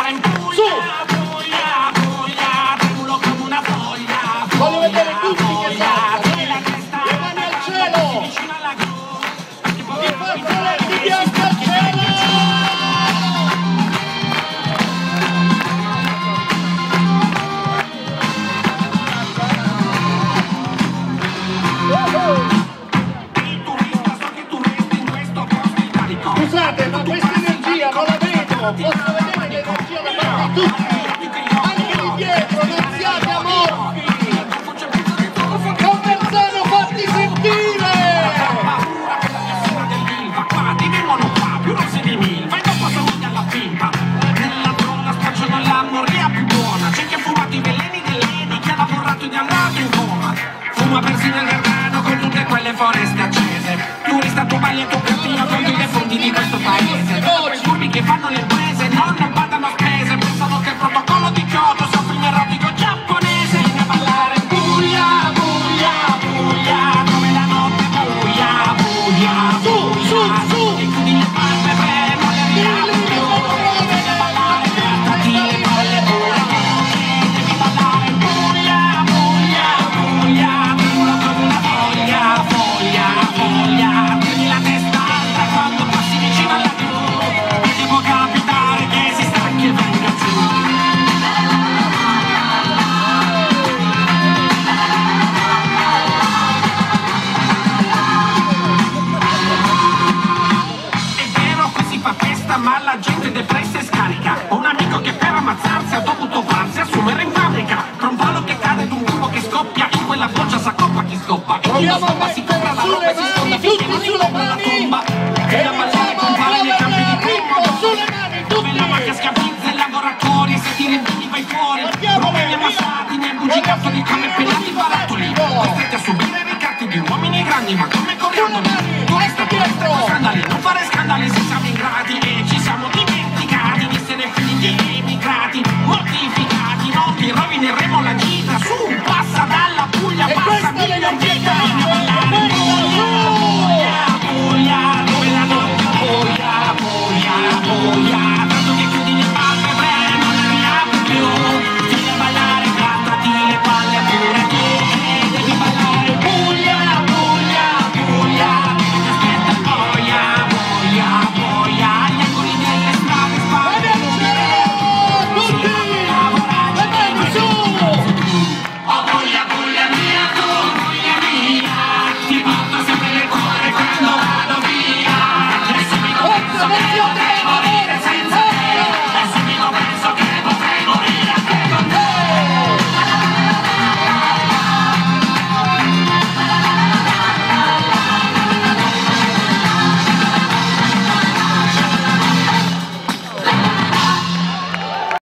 in Puglia, Puglia, Puglia, tremulo come una foglia. Voglio vedere tutti che saltano. Le mani al cielo. Vicino alla gru. I fazzoletti bianchi al cielo. Scusate, ma questa energia non la vedo, posso vedere l'energia da parte di tutti, anche di dietro, non siate amorfi! Conversano, fatti sentire! Ti vengono qua, più rossi di Milva, e dopo somiglia alla pimpa. Nella donna spacciano l'ammoria più buona, c'è chi ha fumato i veleni dell'Eni, chi ha lavorato ed è andato in coma. Fuma persino il Gargano con tutte quelle foreste accese. Turista, tu balli e tu cammino contro i defunti di questo paese. Quei furbi che fanno le imprese non badano spese, pensano che il protocollo di Kyoto sia un film erotico giapponese. Vieni a ballare Puglia, Puglia, Puglia, come la notte buia, Puglia, Puglia, su, e chiudi le palme, non le riapri più. Vieni a ballare, grattati le palle pure, devi ballare Puglia, Puglia, Puglia, tremulo come una foglia, foglia, foglia, tieni la testa alta quando passi vicino alla gru, perché può capitare che si stanchi e venga giù. È vero, qui si fa festa, ma la gente depressa e scarica. Ho un amico che per ammazzarsi ha